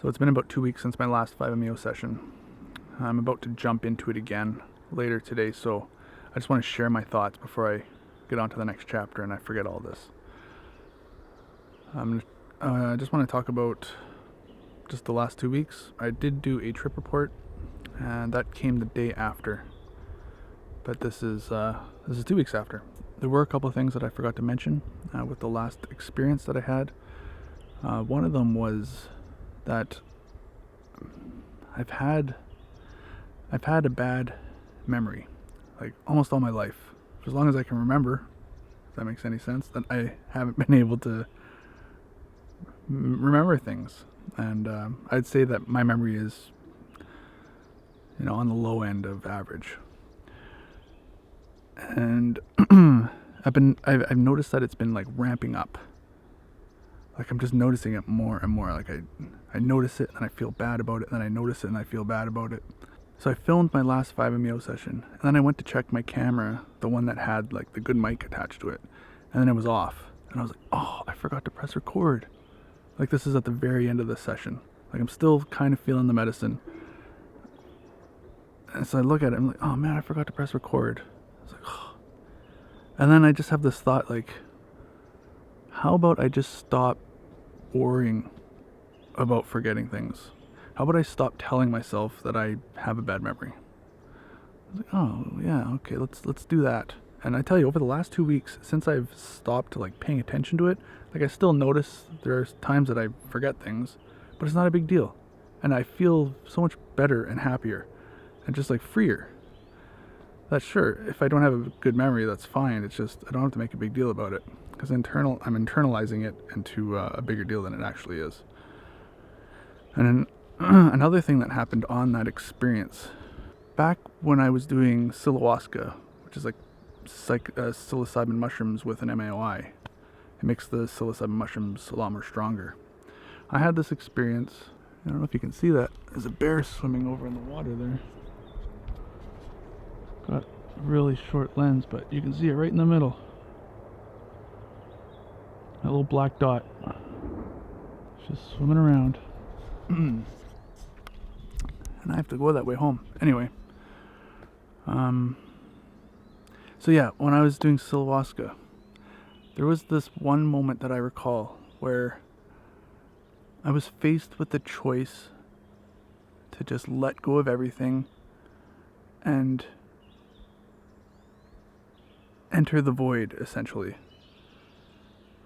So it's been about 2 weeks since my last 5MEO session. I'm about to jump into it again later today, so I just want to share my thoughts before I get on to the next chapter and I forget all this. I just want to talk about just the last 2 weeks. I did do a trip report, and that came the day after. But this is 2 weeks after. There were a couple of things that I forgot to mention with the last experience that I had. One of them was that I've had a bad memory, like almost all my life, for as long as I can remember. If that makes any sense, that I haven't been able to remember things, and I'd say that my memory is, on the low end of average. And I've noticed that it's been like ramping up. Like I'm just noticing it more and more. Like I notice it and I feel bad about it, and then I notice it and I feel bad about it. So I filmed my last 5MEO session, and then I went to check my camera, the one that had like the good mic attached to it, and then it was off. And I was like, oh, I forgot to press record. Like this is at the very end of the session. Like I'm still kind of feeling the medicine. And so I look at it, I'm like, oh man, I forgot to press record. I was like, oh. And then I just have this thought, like, how about I just stop worrying about forgetting things? How about I stop telling myself that I have a bad memory? I was like, oh yeah, okay, let's do that. And I tell you, over the last 2 weeks, since I've stopped like paying attention to it, like I still notice there's times that I forget things, but it's not a big deal. And I feel so much better and happier and just like freer. That's sure, if I don't have a good memory, that's fine. It's just I don't have to make a big deal about it, because I'm internalizing it into a bigger deal than it actually is. And then another thing that happened on that experience, back when I was doing ayahuasca, which is like psilocybin mushrooms with an MAOI, it makes the psilocybin mushrooms a lot more stronger. I had this experience. I don't know if you can see that. There's a bear swimming over in the water there. Got a really short lens, but you can see it right in the middle. That little black dot. Just swimming around. And I have to go that way home. Anyway. So yeah, when I was doing ayahuasca, there was this one moment that I recall where I was faced with the choice to just let go of everything and enter the void, essentially.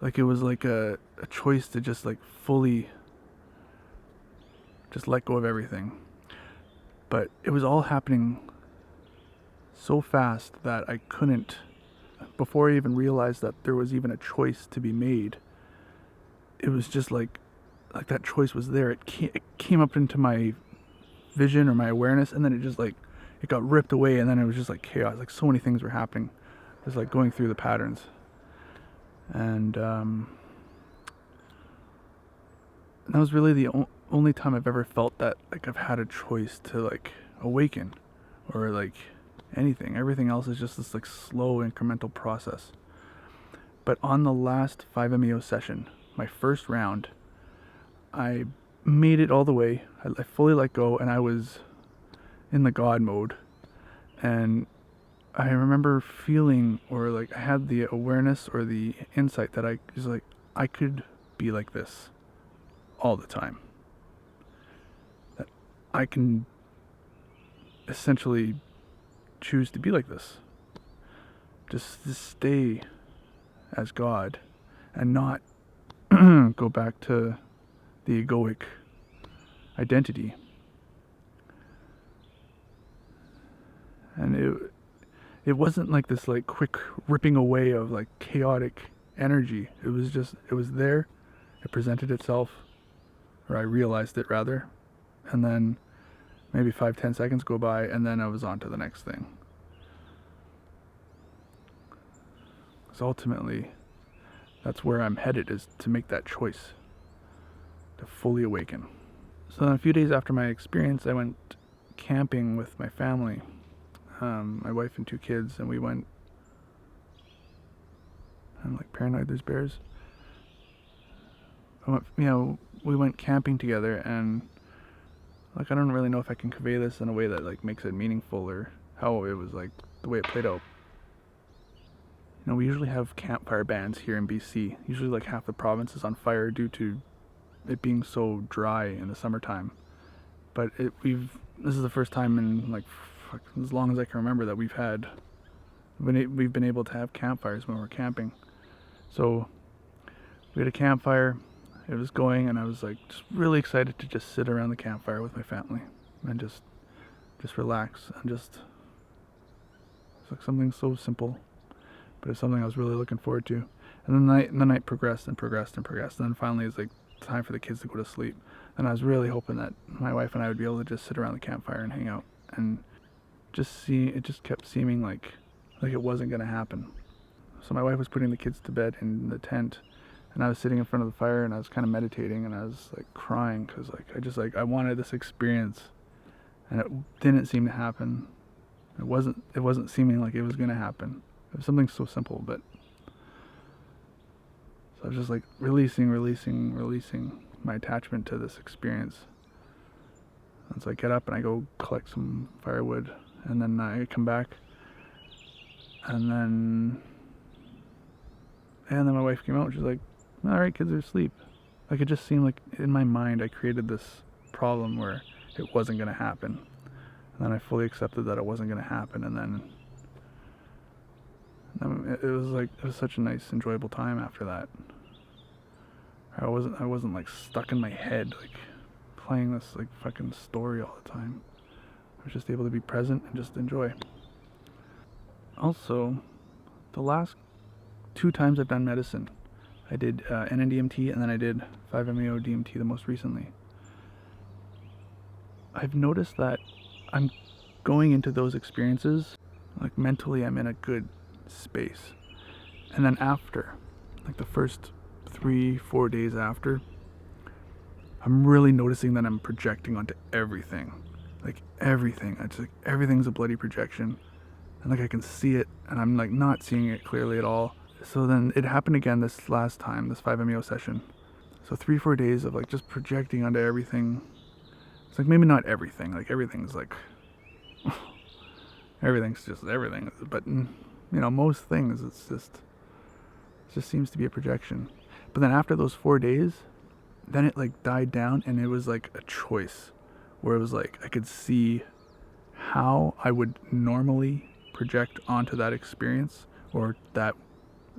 Like it was like a choice to just like fully just let go of everything. But it was all happening so fast that I couldn't, before I even realized that there was even a choice to be made, it was just like that choice was there. It came up into my vision or my awareness, and then it got ripped away, and then it was just like chaos. Like so many things were happening. It was like going through the patterns. And that was really the only time I've ever felt that like I've had a choice to like awaken or like anything. Everything else is just this like slow incremental process. But on the last 5MEO session, my first round, I made it all the way. I fully let go, and I was in the God mode. And I remember feeling, or like I had the awareness or the insight that I was like, I could be like this all the time. That I can essentially choose to be like this. Just to stay as God and not go back to the egoic identity. And it wasn't like this like quick ripping away of like chaotic energy. It was there. It presented itself, or I realized it rather, and then maybe 5-10 seconds go by, and then I was on to the next thing. So ultimately, that's where I'm headed, is to make that choice, to fully awaken. So then a few days after my experience, I went camping with my family, my wife and 2 kids, and we went. I'm like paranoid there's bears. I went, we went camping together, and like I don't really know if I can convey this in a way that like makes it meaningful or how it was like the way it played out. You know, we usually have campfire bans here in BC. Usually like half the province is on fire due to it being so dry in the summertime. But this is the first time in like as long as I can remember that we've been able to have campfires when we're camping. So we had a campfire, it was going, and I was like just really excited to just sit around the campfire with my family and just relax and just, it's like something so simple, but it's something I was really looking forward to. And then the night progressed and progressed and progressed, and then finally it's like time for the kids to go to sleep. And I was really hoping that my wife and I would be able to just sit around the campfire and hang out, and it just kept seeming like it wasn't going to happen. So my wife was putting the kids to bed in the tent, and I was sitting in front of the fire, and I was kind of meditating, and I was like crying because like I wanted this experience, and it didn't seem to happen. It wasn't seeming like it was going to happen. It was something so simple, but so I was just like releasing my attachment to this experience. And so I get up and I go collect some firewood, and then I come back, and then my wife came out and she's like, all right, kids are asleep. Like it just seemed like in my mind I created this problem where it wasn't going to happen. And then I fully accepted that it wasn't going to happen, and then it was such a nice, enjoyable time after that. I wasn't like stuck in my head like playing this like fucking story all the time. I was just able to be present and just enjoy. Also, the last 2 times I've done medicine, I did NNDMT, and then I did 5-MeO DMT the most recently. I've noticed that I'm going into those experiences, like mentally I'm in a good space. And then after, like the first 3-4 days after, I'm really noticing that I'm projecting onto everything. Like everything. It's like everything's a bloody projection. And like I can see it, and I'm like not seeing it clearly at all. So then it happened again this last time, this 5-MeO session. So 3-4 days of like just projecting onto everything. It's like maybe not everything. Like everything's like everything's just everything. But you know, most things it just seems to be a projection. But then after those 4 days, then it like died down, and it was like a choice where it was like I could see how I would normally project onto that experience or that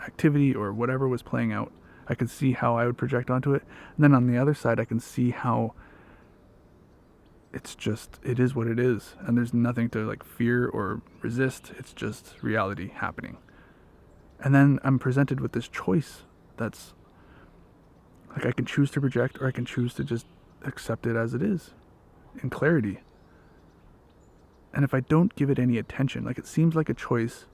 activity or whatever was playing out. I could see how I would project onto it. And then on the other side, I can see how it is what it is, and there's nothing to like fear or resist. It's just reality happening. And then I'm presented with this choice that's like I can choose to project, or I can choose to just accept it as it is in clarity. And if I don't give it any attention, like it seems like a choice,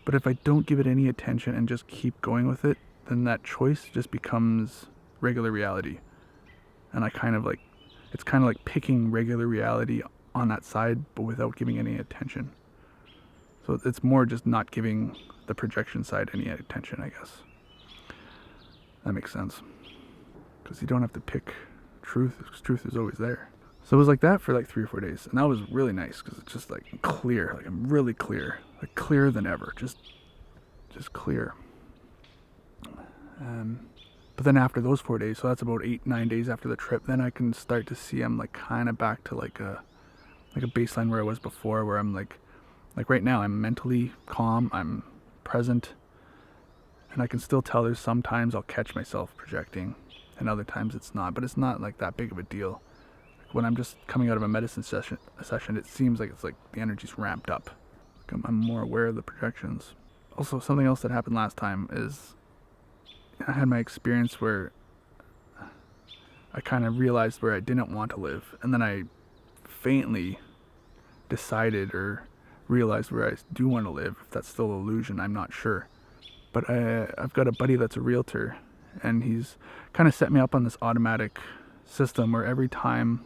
but if I don't give it any attention and just keep going with it, then that choice just becomes regular reality. And it's kind of like picking regular reality on that side, but without giving any attention. So it's more just not giving the projection side any attention, I guess. That makes sense. Because you don't have to pick truth, because truth is always there. So it was like that for like 3 or 4 days. And that was really nice, because it's just like clear. Like I'm really clear. Like clearer than ever. Just clear. But then after those 4 days, so that's about 8-9 days after the trip, then I can start to see I'm like kind of back to like a baseline where I was before, where I'm like right now I'm mentally calm, I'm present, and I can still tell there's sometimes I'll catch myself projecting, and other times it's not, but it's not like that big of a deal. Like when I'm just coming out of a medicine session, it seems like it's like the energy's ramped up. Like I'm more aware of the projections. Also, something else that happened last time is I had my experience where I kind of realized where I didn't want to live, and then I faintly decided or realized where I do want to live. If that's still an illusion, I'm not sure. But I've got a buddy that's a realtor, and he's kind of set me up on this automatic system where every time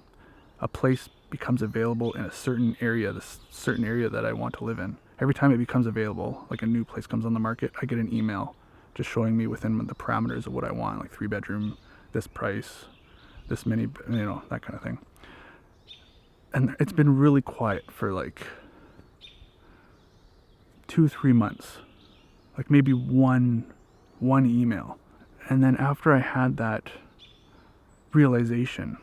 a place becomes available in a certain area, this certain area that I want to live in, every time it becomes available, like a new place comes on the market, I get an email just showing me within the parameters of what I want, like 3-bedroom, this price, this many, you know, that kind of thing. And it's been really quiet for like 2-3 months, like maybe one email. And then after I had that realization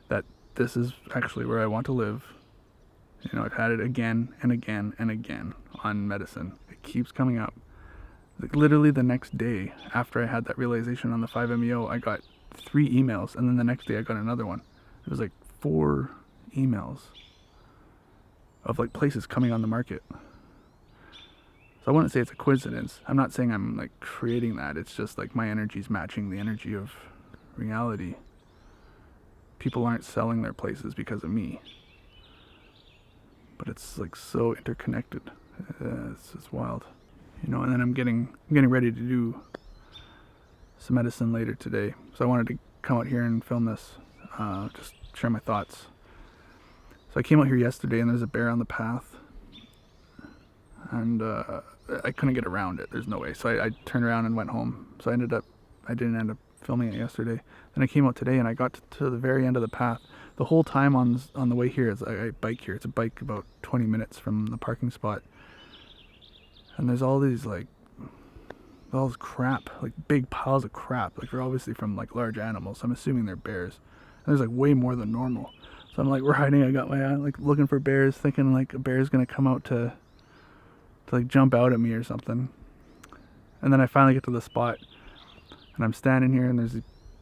that this is actually where I want to live, you know, I've had it again and again and again on medicine. It keeps coming up. Like literally the next day after I had that realization on the 5-MeO, I got 3 emails, and then the next day I got another one. It was like 4 emails of like places coming on the market. So I wouldn't say it's a coincidence. I'm not saying I'm like creating that. It's just like my energy's matching the energy of reality. People aren't selling their places because of me. But it's like so interconnected. It's just wild. You know, and then I'm getting ready to do some medicine later today. So I wanted to come out here and film this, just share my thoughts. So I came out here yesterday and there's a bear on the path. And I couldn't get around it. There's no way. So I turned around and went home. So I didn't end up filming it yesterday. Then I came out today and I got to the very end of the path. The whole time on the way here, I bike here. It's a bike about 20 minutes from the parking spot. And there's all these like, all this crap, like big piles of crap. Like they're obviously from like large animals. I'm assuming they're bears. And there's like way more than normal. So I'm like riding. I got my like looking for bears, thinking like a bear's gonna come out to like jump out at me or something. And then I finally get to the spot, and I'm standing here, and there's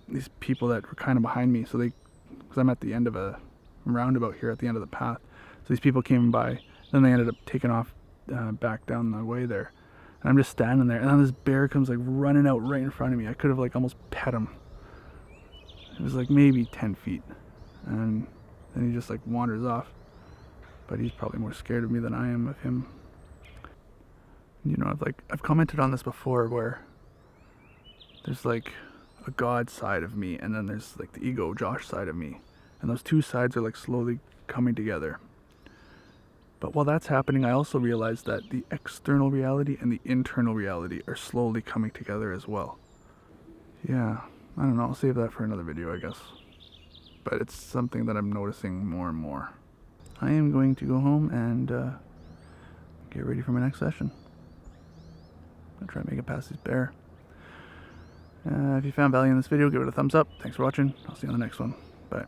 these people that were kind of behind me. So because I'm at the end of a roundabout here at the end of the path. So these people came by. Then they ended up taking off back down the way there. And I'm just standing there, and then this bear comes like running out right in front of me. I could have like almost pet him. It was like maybe 10 feet. And then he just like wanders off. But he's probably more scared of me than I am of him. You know, I've commented on this before, where there's like a God side of me, and then there's like the ego Josh side of me, and those two sides are like slowly coming together. But while that's happening, I also realized that the external reality and the internal reality are slowly coming together as well. Yeah, I don't know, I'll save that for another video, I guess. But it's something that I'm noticing more and more. I am going to go home and get ready for my next session. I'm gonna try and make it past this bear. If you found value in this video, give it a thumbs up. Thanks for watching. I'll see you on the next one. Bye.